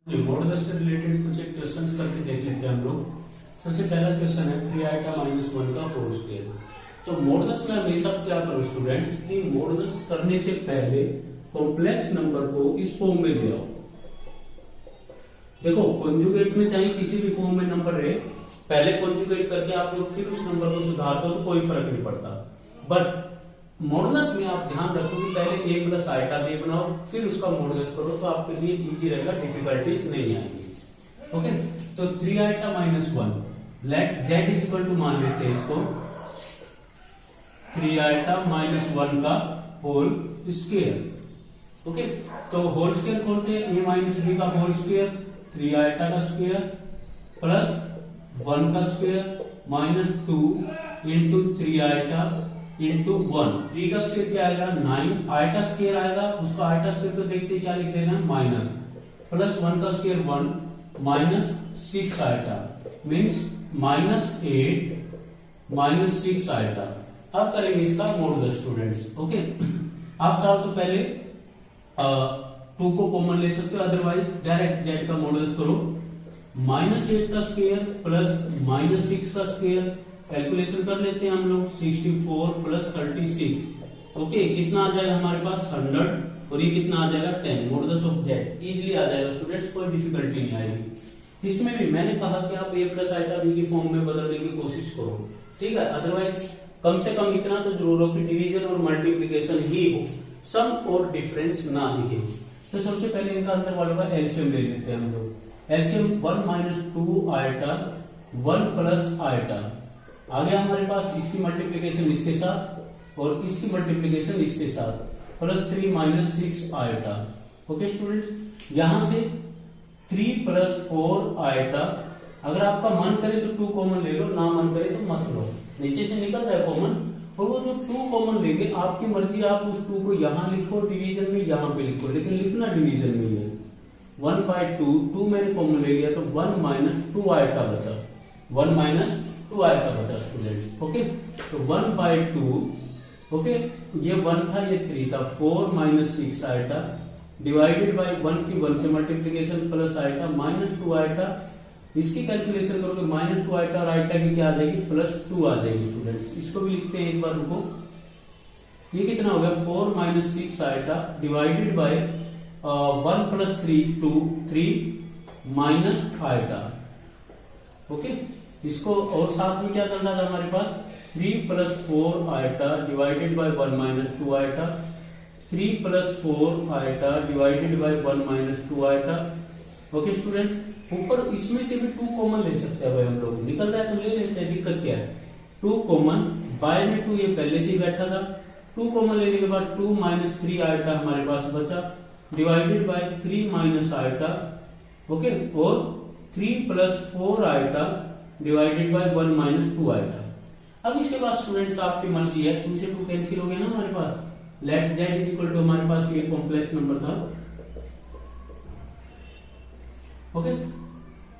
Modulus से related कुछ एक क्वेश्चंस करके देख लेते हैं हम लोग। सबसे पहला क्वेश्चन है 3 i माइनस 1 का होल स्क्वायर। तो मॉडुलस में हमेशा क्या करो स्टूडेंट्स कि मॉडुलस करने से पहले कॉम्प्लेक्स नंबर को इस फॉर्म में ले आओ। देखो कॉन्जुगेट में चाहे किसी भी फॉर्म में नंबर रहे, पहले कॉन्जुगेट करके आप लोग फिर उस नंबर को सुधार दो तो कोई फर्क नहीं पड़ता। बट मॉडुलस में आप ध्यान रखो कि पहले a प्लस आइटा b बनाओ फिर उसका मॉडुलस करो तो आपके लिए इजी रहेगा, डिफिकल्टीज नहीं आएंगी। ओके, तो 3 i minus 1 let z is equal to मान लेते हैं इसको 3 i माइनस 1 का होल स्क्वायर। ओके, तो होल स्क्वायर खोलते हैं, a माइनस b का होल स्क्वायर 3 i का स्क्वायर प्लस 1 का square minus 2 into 3 i into 1। 3 का स्क्वायर क्या आएगा 9, आइटा स्क्वायर आएगा, उसका आइटा स्क्वायर तो देखते क्या लिखते हैं ना माइनस, प्लस 1 का square 1 minus 6 iota means minus 8 minus 6 iota. अब करेंगे इसका मॉडुलस स्टूडेंट्स। ओके, आप चाहो तो पहले 2 को कॉमन ले सकते हो, अदरवाइज डायरेक्ट z का मॉडुलस करो। माइनस 8 का स्क्वायर प्लस माइनस 6 का स्क्वायर कैलकुलेशन कर लेते हैं हम लोग 64 प्लस 36। ओके, कितना आ जाएगा हमारे पास 100 और ये कितना आ जाएगा 10। मॉडुलस ऑफ z इजीली आ जाएगा स्टूडेंट्स, कोई डिफिकल्टी नहीं आएगी। इसमें भी मैंने कहा कि आप a प्लस आइटा b की फॉर्म में बदलने की कोशिश करो, ठीक है। अदरवाइज कम से कम इतना तो जरूर हो कि डिवीजन और मल्टीप्लीकेशन ही हो, सम और डिफरेंस ना दिखे। तो सबसे पहले इनका अंदर वालों का एलसीएम ले लेते हैं हम लोग। LCM 1 minus 2 eta 1 plus eta आ गया हमारे पास, इसकी मल्टीप्लीकेशन इसके साथ और इसकी मल्टीप्लीकेशन इसके साथ plus 3 minus 6 iota. Okay students, यहां से 3 प्लस 4 आइटा, अगर आपका मन करे तो 2 कॉमन ले लो, ना मन करे तो मत लो, नीचे से निकल रहा है कॉमन। और वो जो 2 कॉमन लेंगे आपकी मर्जी, आप उस 2 को यहां लिखो डिवीजन में, यहां पे लिखो, लेकिन लिखना डिवीजन में ही है। 1/2 मैंने कॉमन ले लिया तो 1 माइनस 2 आइटा बचा, 1 माइनस 2 आइटा बचा स्टूडेंट्स। ओके, तो 1/2, ओके ये 1 था ये 3 था, 4 माइनस 6 आइटा डिवाइडेड बाय 1 की 1 से multiplication plus iota minus 2 iota. इसकी कैलकुलेशन करोगे माइनस 2 आइटा और आइटा की क्या आ जाएगी प्लस 2 आ जाएगी स्टूडेंट्स। इसको भी लिखते हैं एक बार रुको, ये कितना हो गया 4 minus 6 iota divided by 1 plus 3 minus iota. Okay, इसको और साथ में क्या चल रहा था हमारे पास 3 plus 4 iota divided by 1 minus 2 iota, 3 plus 4 iota divided by 1 minus 2 iota. Okay students, ऊपर इसमें से भी 2 कॉमन ले सकते हैं भाई हम लोग, निकल रहा है तो ले लेते हैं, दिक्कत क्या है। 2 कॉमन, बाय में 2 ये पहले से ही बैठा था, 2 कॉमन लेने के बाद 2 माइनस 3 आइटा हमारे पास बचा divided by 3 minus iota. Okay, और 3 plus 4 iota divided by 1 minus 2 iota. अब इसके बाद स्टूडेंट्स आपकी मर्जी है, 2 से 2 कैंसिल हो गया ना हमारे पास, let z is equal to हमारे पास ये कॉम्प्लेक्स नंबर था। ओके,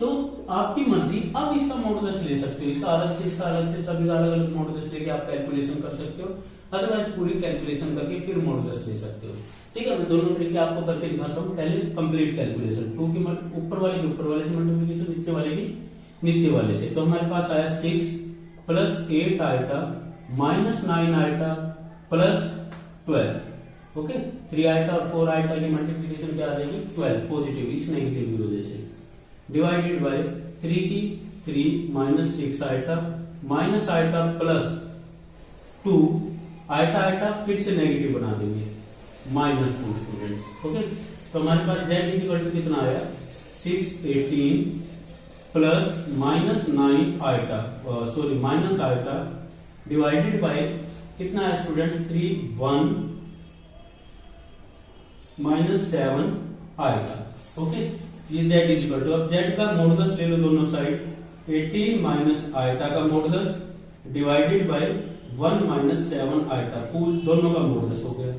तो आपकी मर्जी, अब इसका मॉडुलस ले सकते हो, इसका अलग से सभी अलग अलग मॉडुलस लेके आप कैलकुलेशन कर सकते हो, अदरवाइज पूरी कैलकुलेशन करके फिर मॉडुलस ले सकते हो। ठीक है, मैं दोनों तरीके आपको करके दिखाता हूँ। पहले कंप्लीट कैलकुलेशन, 2 की ऊपर वाले की ऊपर वाले से मल्टीप्लिकेशन, नीचे वाले की नीचे वाले से। तो हमारे पास आया 6 plus 8 iota minus 9 iota plus 12। Okay, 3 iota और 4 आइटा की मल्टीप्लिकेशन क्या आ जाएगी 12 पॉजिटिव, इस नेगेटिव की वजह से, डिवाइडेड बाय 3 की 3 minus 6 iota minus iota plus 2 iota iota फिर से नेगेटिव बना देंगे माइनस 2 स्टूडेंट्स। ओके, तो हमारे पास z इज इक्वल टू कितना आया 618 plus minus 9 iota, sorry minus iota divided by कितना है स्टूडेंट्स 3 1 माइनस 7 आइटा। ओके, ये z इज इक्वल टू, अब z का मॉडुलस ले लो दोनों साइड, 18 माइनस आइटा का modulus divided by 1 minus 7 iota, पूल दोनों का मॉडुलस हो गया।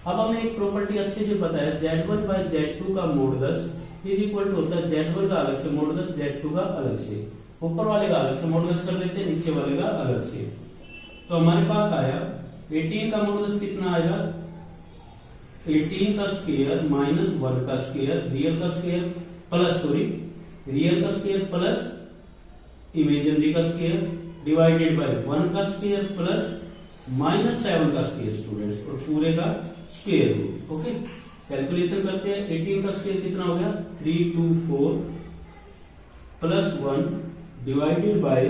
अब हमें एक प्रॉपर्टी अच्छे से पता है, z1 बाय z2 का मॉडुलस इज इक्वल टू होता है z1 का अलग से मॉडुलस z2 का अलग से, ऊपर वाले का अलग से मॉडुलस कर लेते हैं, नीचे वाले का अलग से। तो हमारे पास आया 18 का मॉडुलस कितना आएगा 18 का स्क्वायर माइनस 1 का स्क्वायर, रियल का स्क्वायर प्लस रियल का स्क्वायर प्लस इमेजिनरी का स्क्वायर डिवाइडेड बाय 1 का स्क्वायर प्लस -7 का स्क्वायर स्टूडेंट्स, और पूरे का स्क्वायर रूट। ओके, कैलकुलेशन करते हैं। 18 का स्क्वायर कितना हो गया 324 plus 1 divided by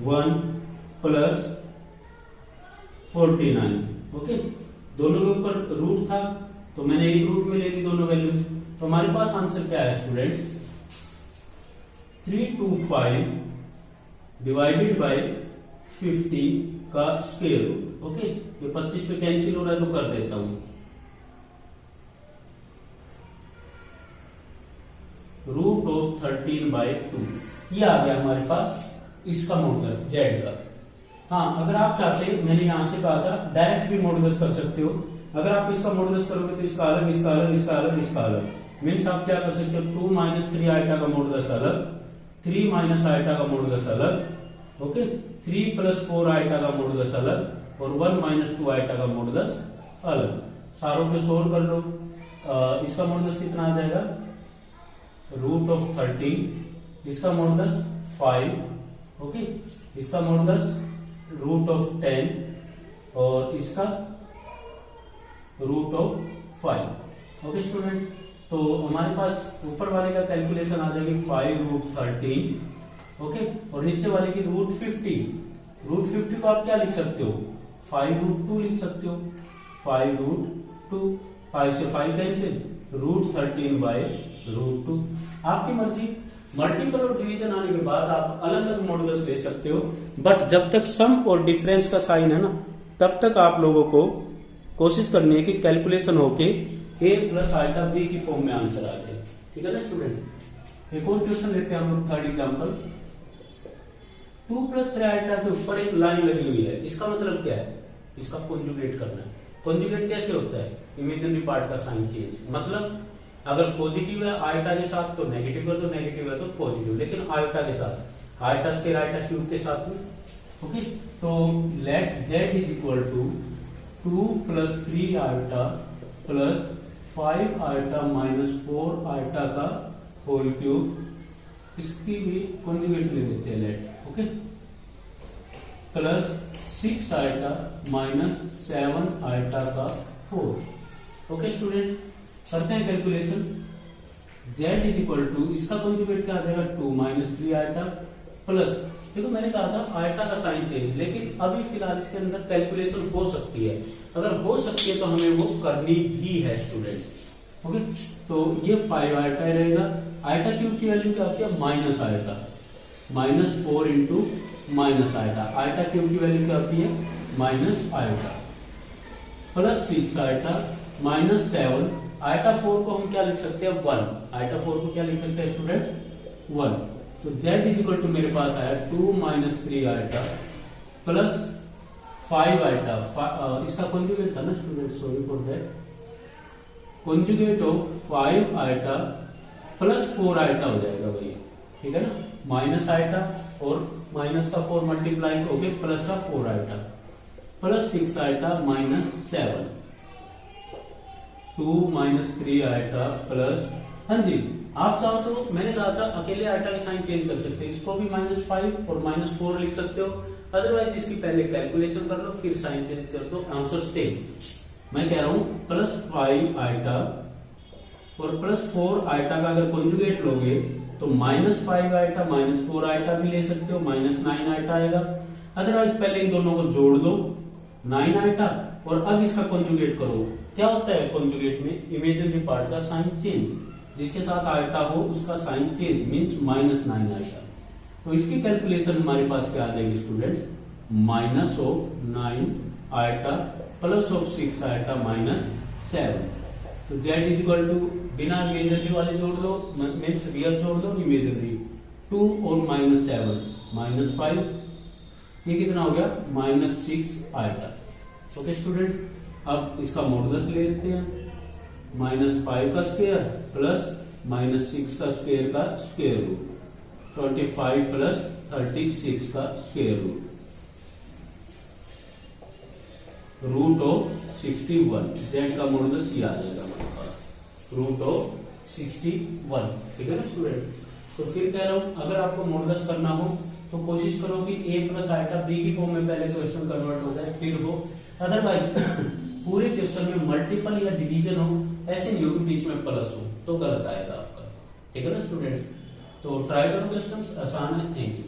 1 plus 49। Okay, दोनों के ऊपर रूट था तो मैंने एक रूट में ले ली दोनों वैल्यूज। तो हमारे पास आंसर क्या है स्टूडेंट्स 325 डिवाइडेड बाय 50 का स्क्वायर रूट। ओके, ये 25 पे कैंसिल हो रहा है तो कर देता हूं। √13/2 ये आ गया हमारे पास इसका मॉडुलस जेड का। हाँ, अगर आप चाहते, मैंने यहां से कहा था डायरेक्ट भी मॉडुलस कर सकते हो। अगर आप इसका मॉडुलस करोगे तो इसका अलग, इसका अलग, इसका अलग, इसका अलग, मीन्स आप क्या कर सकते हो 2 - 3 आइटा का मॉडुलस अलग, 3 - आइटा का मॉडुलस अलग, ओके, 3 + 4 आइटा का मॉडुलस अलग, और 1 - 2 आइटा का मॉडुलस अलग। सारों पे सोल्व कर लो। इसका मॉडुलस कितना आ जाएगा √13, इसका मॉडुलस 5, ओके, इसका मॉडुलस √10 और इसका √5। ओके स्टूडेंट्स, तो हमारे पास ऊपर वाले का कैलकुलेशन आ जाएगी 5√13, ओके, और नीचे वाले की √50। √50 को आप क्या लिख सकते हो 5√2 लिख सकते हो, 5√2, 5 से 5 कैंसिल, √13/√2। आपकी मर्जी। मल्टीपल और डिवीजन आने के बाद आप अलग अलग मॉडुलस ले सकते हो, बट जब तक सम और डिफरेंस का साइन है ना, तब तक आप लोगों को कोशिश करनी है कि कैलकुलेशन होके a + आइटा b की फॉर्म में आंसर आ जाए। ठीक है ना स्टूडेंट। एक और क्वेश्चन लेते हैं हम लोग, थर्ड एग्जांपल। 2 + 3 आइटा के ऊपर एक लाइन लगी हुई है, इसका मतलब क्या है, इसका कॉन्जुगेट करना है। कॉन्जुगेट कैसे होता है, इमेजिनरी पार्ट का साइन चेंज, मतलब अगर पॉजिटिव है आयोटा के साथ तो नेगेटिव है, तो नेगेटिव है तो पॉजिटिव, लेकिन आयोटा के साथ आयोटा स्क्वायर आयोटा क्यूब के साथ में। ओके, तो let z = 2 + 3 iota plus 5 iota - 4 iota का होल क्यूब, इसकी भी कॉन्जुगेट ले लेते हैं let, okay, plus 6 iota - 7 iota का 4। ओके स्टूडेंट्स, करते हैं कैलकुलेशन। z = इसका कॉन्जुगेट क्या आ जाएगा 2 - 3 आयोटा प्लस, देखो मैंने कहा था आयोटा का साइन चेंज, लेकिन अभी फिलहाल इसके अंदर कैलकुलेशन हो सकती है। अगर हो सकती है तो हमें वो करनी भी है स्टूडेंट। ओके, तो ये 5 आयोटा रहेगा। आयोटा क्यूब की वैल्यू क्या होती है minus iota, -4 × iota. Iota cube की वैल्यू क्या होती है minus iota, plus 6 iota -7 iota 4 को हम क्या लिख सकते हैं 1। आयोटा 4 को क्या लिख सकते हैं स्टूडेंट 1। तो z = मेरे पास आया 2 - 3 आयोटा प्लस 5 आयोटा, इसका कॉन्जुगेट था ना student, sorry for that, conjugate of 5 iota plus 4 iota हो जाएगा भैया, ठीक है ना, माइनस आयोटा और माइनस का 4 मल्टीप्लाई होके प्लस का 4 iota plus 6 iota -7, 2 - 3 iota plus, हाँ जी, आप चाहो तो मैंने कहा था अकेले आयोटा की साइन चेंज कर सकते हो, इसको भी -5 और -4 लिख सकते हो, अदरवाइज इसकी पहले कैलकुलेशन कर लो फिर साइन चेंज कर दो, आंसर सेम। मैं कह रहा हूं प्लस 5 आयोटा और प्लस 4 आयोटा का अगर कॉन्जुगेट लोगे तो -5 आयोटा -4 आयोटा भी ले सकते हो, -9 आयोटा आएगा। अदरवाइज पहले इन दोनों को जोड़ दो 9 आयोटा और अब इसका कॉन्जुगेट करो। क्या होता है कॉन्जुगेट में इमेजिनरी पार्ट का साइन चेंज, जिसके साथ आयोटा हो उसका साइन चेंज मींस -9 आयोटा। तो इसकी कैलकुलेशन हमारे पास क्या आ जाएगी स्टूडेंट्स, -9 आयोटा प्लस 6 आयोटा -7। तो z = बिना इमेजिनरी वाले जोड़ दो, मीन्स रियल जोड़ दो, इमेजिनरी 2 और -7 -5, ये कितना हो गया -6 आयोटा। ओके स्टूडेंट्स, अब इसका मॉडुलस ले लेते हैं, -5 का स्क्वायर प्लस -6 का स्क्वायर का स्क्वायर रूट, 25 प्लस 36 का स्क्वायर रूट, √61। z का मॉडुलस ये आ जाएगा हमारे पास, 61, ठीक है ना स्टूडेंट। तो फिर कह रहा हूं अगर आपको मॉडुलस करना हो तो कोशिश करो कि a प्लस आइटा b की फॉर्म में पहले क्वेश्चन कन्वर्ट हो जाए फिर हो, अदरवाइज पूरे क्वेश्चन में मल्टीपल या डिवीजन हो, ऐसे नहीं हो कि बीच में प्लस हो तो गलत आएगा आपका, ठीक है ना स्टूडेंट्स। तो ट्राई करो क्वेश्चन, आसान है। Thank you.